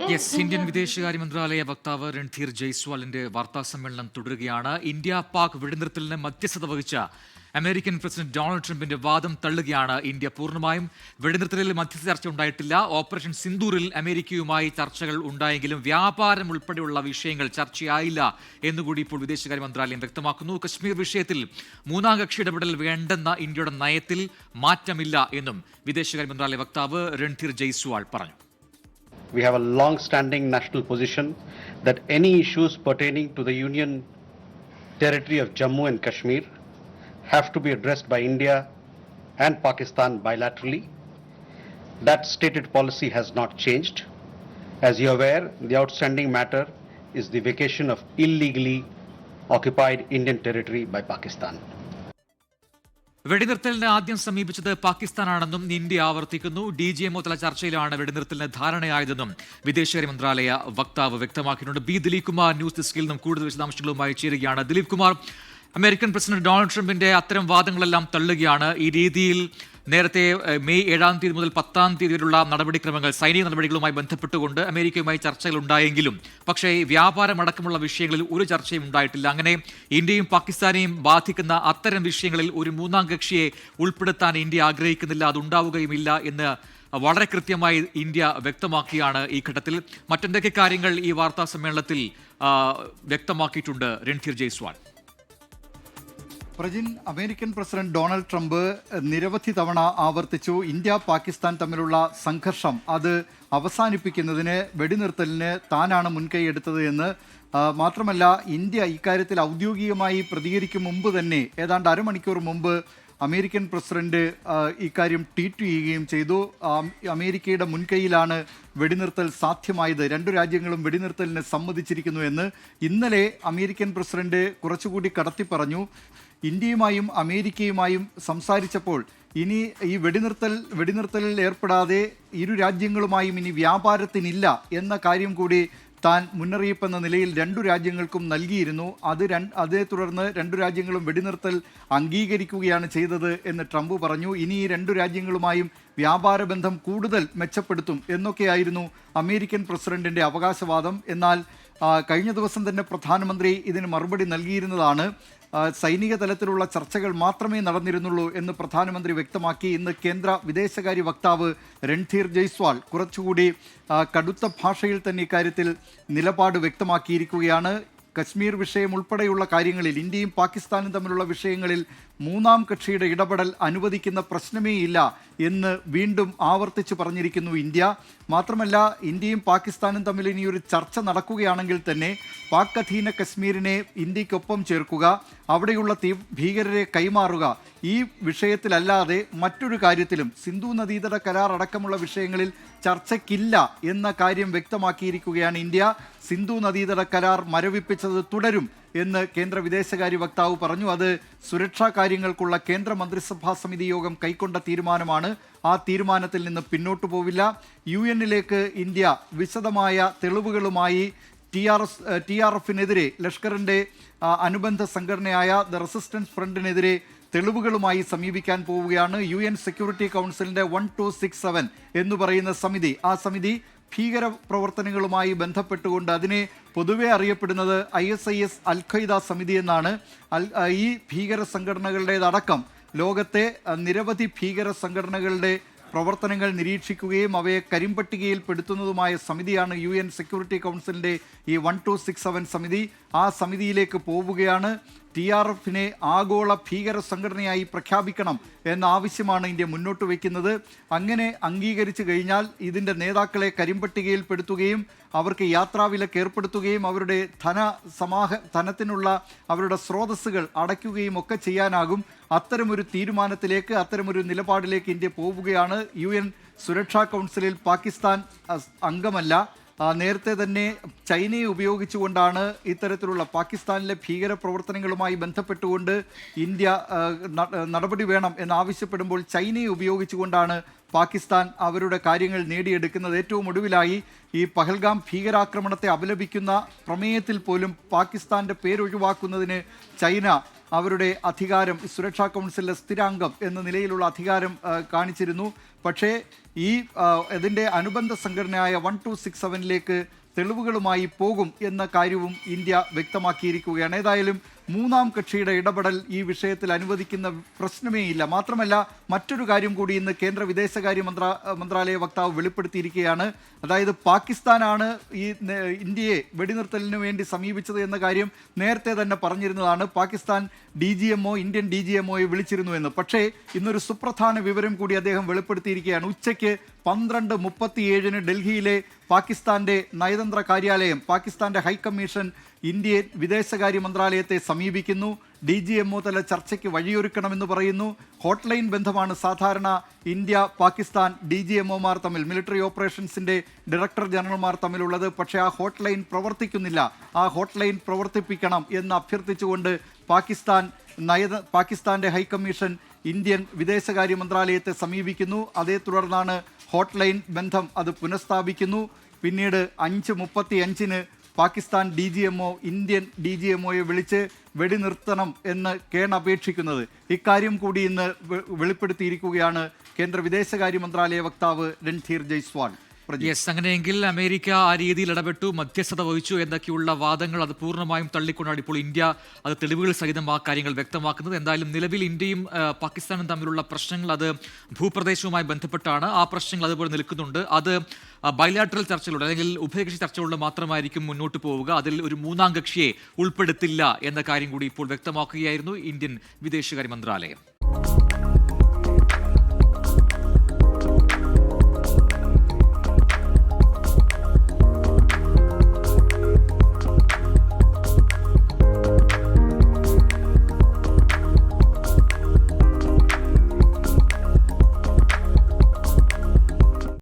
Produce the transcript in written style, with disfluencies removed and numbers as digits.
Yes, Indian വിദേശകാര്യ മന്ത്രാലയ വക്താവ് രൺധീർ ജയ്സ്വാളിന്റെ വാർത്താ സമ്മേളനം തുടരുകയാണ്. ഇന്ത്യ പാക് വെടിനിർത്തലിന് മധ്യസ്ഥത വഹിച്ച അമേരിക്കൻ പ്രസിഡന്റ് ഡൊണാൾഡ് ട്രംപിന്റെ വാദം തള്ളുകയാണ് ഇന്ത്യ. പൂർണ്ണമായും വെടിനിർത്തലിൽ മധ്യസ്ഥ ചർച്ച ഉണ്ടായിട്ടില്ല. ഓപ്പറേഷൻ സിന്ദൂറിൽ അമേരിക്കയുമായി ചർച്ചകൾ ഉണ്ടായെങ്കിലും വ്യാപാരം ഉൾപ്പെടെയുള്ള വിഷയങ്ങൾ ചർച്ചയായില്ല എന്നുകൂടി ഇപ്പോൾ വിദേശകാര്യ മന്ത്രാലയം വ്യക്തമാക്കുന്നു. കശ്മീർ വിഷയത്തിൽ മൂന്നാം കക്ഷി ഇടപെടൽ വേണ്ടെന്ന ഇന്ത്യയുടെ നയത്തിൽ മാറ്റമില്ല എന്നും വിദേശകാര്യ മന്ത്രാലയ വക്താവ് രൺധീർ ജയ്സ്വാൾ പറഞ്ഞു. We have a long-standing national position that any issues pertaining to the Union territory of Jammu and Kashmir have to be addressed by India and Pakistan bilaterally. That stated policy has not changed. As you are aware, the outstanding matter is the vacation of illegally occupied Indian territory by Pakistan. വെടിനിർത്തലിന് ആദ്യം സമീപിച്ചത് പാകിസ്ഥാനാണെന്നും India ആവർത്തിക്കുന്നു. DGMO തല ചർച്ചയിലാണ് വെടിനിർത്തലിന് ധാരണയായതെന്നും വിദേശകാര്യ മന്ത്രാലയ വക്താവ് വ്യക്തമാക്കിയിട്ടുണ്ട്. Dileep Kumar news ഡെസ്കിൽ നിന്നും കൂടുതൽ വിശദാംശങ്ങളുമായി ചേരുകയാണ്. Dileep Kumar, American president Donald ട്രംപിന്റെ അത്തരം വാദങ്ങളെല്ലാം തള്ളുകയാണ്. ഈ രീതിയിൽ നേരത്തെ മെയ് 7-ാം തീയതി മുതൽ 10-ാം തീയതി വരെയുള്ള നടപടിക്രമങ്ങൾ, സൈനിക നടപടികളുമായി ബന്ധപ്പെട്ടുകൊണ്ട് അമേരിക്കയുമായി ചർച്ചകൾ ഉണ്ടായെങ്കിലും പക്ഷേ വ്യാപാരം അടക്കമുള്ള വിഷയങ്ങളിൽ ഒരു ചർച്ചയും ഉണ്ടായിട്ടില്ല. അങ്ങനെ ഇന്ത്യയും പാകിസ്ഥാനെയും ബാധിക്കുന്ന അത്തരം വിഷയങ്ങളിൽ ഒരു മൂന്നാം കക്ഷിയെ ഉൾപ്പെടുത്താൻ ഇന്ത്യ ആഗ്രഹിക്കുന്നില്ല, അതുണ്ടാവുകയുമില്ല എന്ന് വളരെ കൃത്യമായി ഇന്ത്യ വ്യക്തമാക്കിയാണ് ഈ ഘട്ടത്തിൽ. മറ്റെന്തൊക്കെ കാര്യങ്ങൾ ഈ വാർത്താ സമ്മേളനത്തിൽ വ്യക്തമാക്കിയിട്ടുണ്ട് Randhir Jaiswal? Prajin, American president Donald Trump നിരവധി തവണ ആവർത്തിച്ചു ഇന്ത്യ പാകിസ്ഥാൻ തമ്മിലുള്ള സംഘർഷം അത് അവസാനിപ്പിക്കുന്നതിന് വെടിനിർത്തലിന് താനാണ് മുൻകൈയെടുത്തത് എന്ന്. മാത്രമല്ല, ഇന്ത്യ ഇക്കാര്യത്തിൽ ഔദ്യോഗികമായി പ്രതികരിക്കും മുമ്പ് തന്നെ ഏതാണ്ട് അരമണിക്കൂർ മുമ്പ് അമേരിക്കൻ പ്രസിഡന്റ് ഇക്കാര്യം ട്വീറ്റ് ചെയ്യുകയും ചെയ്തു. അമേരിക്കയുടെ മുൻകൈയിലാണ് വെടിനിർത്തൽ സാധ്യമായത്, രണ്ടു രാജ്യങ്ങളും വെടിനിർത്തലിന് സമ്മതിച്ചിരിക്കുന്നു എന്ന്. ഇന്നലെ അമേരിക്കൻ പ്രസിഡന്റ് കുറച്ചുകൂടി കടത്തി പറഞ്ഞു. ഇന്ത്യയുമായും അമേരിക്കയുമായും സംസാരിച്ചപ്പോൾ ഇനി ഈ വെടിനിർത്തലിൽ ഏർപ്പെടാതെ ഇരു രാജ്യങ്ങളുമായും ഇനി വ്യാപാരത്തിനില്ല എന്ന കാര്യം കൂടി താൻ മുന്നറിയിപ്പെന്ന നിലയിൽ രണ്ടു രാജ്യങ്ങൾക്കും നൽകിയിരുന്നു. അതേ തുടർന്ന് രണ്ടു രാജ്യങ്ങളും വെടിനിർത്തൽ അംഗീകരിക്കുകയാണ് ചെയ്തത് എന്ന് ട്രംപ് പറഞ്ഞു. ഇനി ഈ രണ്ടു രാജ്യങ്ങളുമായും വ്യാപാര ബന്ധം കൂടുതൽ മെച്ചപ്പെടുത്തും എന്നൊക്കെയായിരുന്നു അമേരിക്കൻ പ്രസിഡന്റിന്റെ അവകാശവാദം. എന്നാൽ കഴിഞ്ഞ ദിവസം തന്നെ പ്രധാനമന്ത്രി ഇതിന് മറുപടി നൽകിയിരുന്നതാണ്. സൈനിക തലത്തിലുള്ള ചർച്ചകൾ മാത്രമേ നടന്നിരുന്നുള്ളൂ എന്ന് പ്രധാനമന്ത്രി വ്യക്തമാക്കി. ഇന്ന് കേന്ദ്ര വിദേശകാര്യ വക്താവ് രൺധീർ ജയ്സ്വാൾ കുറച്ചുകൂടി കടുത്ത ഭാഷയിൽ തന്നെ ഇക്കാര്യത്തിൽ നിലപാട് വ്യക്തമാക്കിയിരിക്കുകയാണ്. കശ്മീർ വിഷയം ഉൾപ്പെടെയുള്ള കാര്യങ്ങളിൽ, ഇന്ത്യയും പാകിസ്ഥാനും തമ്മിലുള്ള വിഷയങ്ങളിൽ മൂന്നാം കക്ഷിയുടെ ഇടപെടൽ അനുവദിക്കുന്ന പ്രശ്നമേ ഇല്ല എന്ന് വീണ്ടും ആവർത്തിച്ച് പറഞ്ഞിരിക്കുന്നു ഇന്ത്യ. മാത്രമല്ല, ഇന്ത്യയും പാകിസ്ഥാനും തമ്മിൽ ഇനിയൊരു ചർച്ച നടക്കുകയാണെങ്കിൽ തന്നെ പാക് അധീന കശ്മീരിനെ ഇന്ത്യക്കൊപ്പം ചേർക്കുക, അവിടെയുള്ള ഭീകരരെ കൈമാറുക, ഈ വിഷയത്തിലല്ലാതെ മറ്റൊരു കാര്യത്തിലും സിന്ധു നദീതട കരാർ അടക്കമുള്ള വിഷയങ്ങളിൽ ചർച്ചയ്ക്കില്ല എന്ന കാര്യം വ്യക്തമാക്കിയിരിക്കുകയാണ് ഇന്ത്യ. സിന്ധു നദീതട കരാർ മരവിപ്പിച്ചത് തുടരും എന്ന് കേന്ദ്ര വിദേശകാര്യ വക്താവ് പറഞ്ഞു. അത് സുരക്ഷാ കാര്യങ്ങൾക്കുള്ള കേന്ദ്ര മന്ത്രിസഭാ സമിതി യോഗം കൈക്കൊണ്ട തീരുമാനമാണ്. ആ തീരുമാനത്തിൽ നിന്ന് പിന്നോട്ടു പോവില്ല. UN-ലേക്ക് ഇന്ത്യ വിശദമായ തെളിവുകളുമായി TRFിനെതിരെ, ലഷ്കറിന്റെ അനുബന്ധ സംഘടനയായ ദ റെസിസ്റ്റൻസ് ഫ്രണ്ടിനെതിരെ തെളിവുകളുമായി സമീപിക്കാൻ പോവുകയാണ്. UN സെക്യൂരിറ്റി കൗൺസിലിന്റെ 1267 എന്ന് പറയുന്ന സമിതി, ആ സമിതി ഭീകര പ്രവർത്തനങ്ങളുമായി ബന്ധപ്പെട്ടുകൊണ്ട് അതിനെ പൊതുവെ അറിയപ്പെടുന്നത് ISIS അൽ ഖ്വയ്ദ സമിതി എന്നാണ്. ഈ ഭീകര സംഘടനകളുടേതടക്കം ലോകത്തെ നിരവധി ഭീകര സംഘടനകളുടെ പ്രവർത്തനങ്ങൾ നിരീക്ഷിക്കുകയും അവയെ കരിമ്പട്ടികയിൽ പെടുത്തുന്നതുമായ സമിതിയാണ് UN സെക്യൂരിറ്റി കൗൺസിലിൻ്റെ ഈ 1267 സമിതി. ആ സമിതിയിലേക്ക് പോവുകയാണ്. TRFിനെ ആഗോള ഭീകര സംഘടനയായി പ്രഖ്യാപിക്കണം എന്ന ആവശ്യമാണ് ഇന്ത്യ മുന്നോട്ട് വയ്ക്കുന്നത്. അങ്ങനെ അംഗീകരിച്ചു കഴിഞ്ഞാൽ ഇതിൻ്റെ നേതാക്കളെ കരിമ്പട്ടികയിൽ പെടുത്തുകയും അവർക്ക് യാത്രാവിലക്ക് ഏർപ്പെടുത്തുകയും അവരുടെ ധനത്തിനുള്ള അവരുടെ സ്രോതസ്സുകൾ അടയ്ക്കുകയും ഒക്കെ ചെയ്യാനാകും. അത്തരമൊരു തീരുമാനത്തിലേക്ക്, അത്തരമൊരു നിലപാടിലേക്ക് ഇന്ത്യ പോവുകയാണ്. UN സുരക്ഷാ കൗൺസിലിൽ പാകിസ്ഥാൻ അംഗമല്ല. നേരത്തെ തന്നെ ചൈനയെ ഉപയോഗിച്ചുകൊണ്ടാണ് ഇത്തരത്തിലുള്ള പാകിസ്ഥാനിലെ ഭീകര പ്രവർത്തനങ്ങളുമായി ബന്ധപ്പെട്ടുകൊണ്ട് ഇന്ത്യ നടപടി വേണം എന്നാവശ്യപ്പെടുമ്പോൾ ചൈനയെ ഉപയോഗിച്ചുകൊണ്ടാണ് പാകിസ്ഥാൻ അവരുടെ കാര്യങ്ങൾ നേടിയെടുക്കുന്നത്. ഏറ്റവും ഒടുവിലായി ഈ പഹൽഗാം ഭീകരാക്രമണത്തെ അപലപിക്കുന്ന പ്രമേയത്തിൽ പോലും പാകിസ്ഥാന്റെ പേരൊഴിവാക്കുന്നതിന് ചൈന അവരുടെ അധികാരം, സുരക്ഷാ കൗൺസിലിലെ സ്ഥിരാംഗം എന്ന നിലയിലുള്ള അധികാരം കാണിച്ചിരുന്നു. പക്ഷേ ഈ ഇതിൻ്റെ അനുബന്ധ സംഘടനയായ 1267ലേക്ക് തെളിവുകളുമായി പോകും എന്ന കാര്യവും ഇന്ത്യ വ്യക്തമാക്കിയിരിക്കുകയാണ്. ഏതായാലും മൂന്നാം കക്ഷിയുടെ ഇടപെടൽ ഈ വിഷയത്തിൽ അനുവദിക്കുന്ന പ്രശ്നമേ ഇല്ല. മാത്രമല്ല മറ്റൊരു കാര്യം കൂടി ഇന്ന് കേന്ദ്ര വിദേശകാര്യ മന്ത്രാലയ വക്താവ് വെളിപ്പെടുത്തിയിരിക്കുകയാണ്. അതായത് പാകിസ്ഥാനാണ് ഈ ഇന്ത്യയെ വെടിനിർത്തലിന് വേണ്ടി സമീപിച്ചത് എന്ന കാര്യം നേരത്തെ തന്നെ പറഞ്ഞിരുന്നതാണ്. പാകിസ്ഥാൻ DGMO ഇന്ത്യൻ DGMOയെ വിളിച്ചിരുന്നു എന്ന്. പക്ഷേ ഇന്നൊരു സുപ്രധാന വിവരം കൂടി അദ്ദേഹം വെളിപ്പെടുത്തിയിരിക്കുകയാണ്. ഉച്ചയ്ക്ക് 12:37 ഡൽഹിയിലെ പാകിസ്ഥാന്റെ നയതന്ത്ര കാര്യാലയം, പാകിസ്ഥാന്റെ ഹൈക്കമ്മീഷൻ ഇന്ത്യൻ വിദേശകാര്യ മന്ത്രാലയത്തെ സമീപിക്കുന്നു. DGMO തല ചർച്ചയ്ക്ക് വഴിയൊരുക്കണമെന്ന് പറയുന്നു. ഹോട്ട്ലൈൻ ബന്ധമാണ് സാധാരണ ഇന്ത്യ പാകിസ്ഥാൻ DGMOമാർ തമ്മിൽ, മിലിറ്ററി ഓപ്പറേഷൻസിന്റെ ഡയറക്ടർ ജനറൽമാർ തമ്മിലുള്ളത്. പക്ഷേ ആ ഹോട്ട്ലൈൻ പ്രവർത്തിക്കുന്നില്ല. ആ ഹോട്ട്ലൈൻ പ്രവർത്തിപ്പിക്കണം എന്ന് അഭ്യർത്ഥിച്ചുകൊണ്ട് പാകിസ്ഥാന്റെ ഹൈക്കമ്മീഷൻ ഇന്ത്യൻ വിദേശകാര്യ മന്ത്രാലയത്തെ സമീപിക്കുന്നു. അതേ തുടർന്നാണ് ഹോട്ട്ലൈൻ ബന്ധം അത് പുനഃസ്ഥാപിക്കുന്നു. പിന്നീട് 5:35 പാകിസ്ഥാൻ DGMO ഇന്ത്യൻ DGMOയെ വിളിച്ച് വെടിനിർത്തണം എന്ന് കേണപേക്ഷിക്കുന്നത്. ഇക്കാര്യം കൂടി ഇന്ന് വെളിപ്പെടുത്തിയിരിക്കുകയാണ് കേന്ദ്ര വിദേശകാര്യ മന്ത്രാലയ വക്താവ് രൺധീർ ജയ്സ്വാൾ. യെസ്, അങ്ങനെയെങ്കിൽ അമേരിക്ക ആ രീതിയിൽ ഇടപെട്ടു, മധ്യസ്ഥത വഹിച്ചു എന്നൊക്കെയുള്ള വാദങ്ങൾ അത് പൂർണ്ണമായും തള്ളിക്കൊണ്ടാണ് ഇപ്പോൾ ഇന്ത്യ അത് തെളിവുകൾ സഹിതം ആ കാര്യങ്ങൾ വ്യക്തമാക്കുന്നത്. എന്തായാലും നിലവിൽ ഇന്ത്യയും പാകിസ്ഥാനും തമ്മിലുള്ള പ്രശ്നങ്ങൾ അത് ഭൂപ്രദേശവുമായി ബന്ധപ്പെട്ടാണ്. ആ പ്രശ്നങ്ങൾ അതുപോലെ നിൽക്കുന്നുണ്ട്. അത് ബൈലാറ്ററൽ ചർച്ചകളുടെ അല്ലെങ്കിൽ ഉഭയകക്ഷി ചർച്ചകളുടെ മാത്രമായിരിക്കും മുന്നോട്ട് പോവുക. അതിൽ ഒരു മൂന്നാം കക്ഷിയെ ഉൾപ്പെടുത്തില്ല എന്ന കാര്യം കൂടി ഇപ്പോൾ വ്യക്തമാക്കുകയായിരുന്നു ഇന്ത്യൻ വിദേശകാര്യ മന്ത്രാലയം.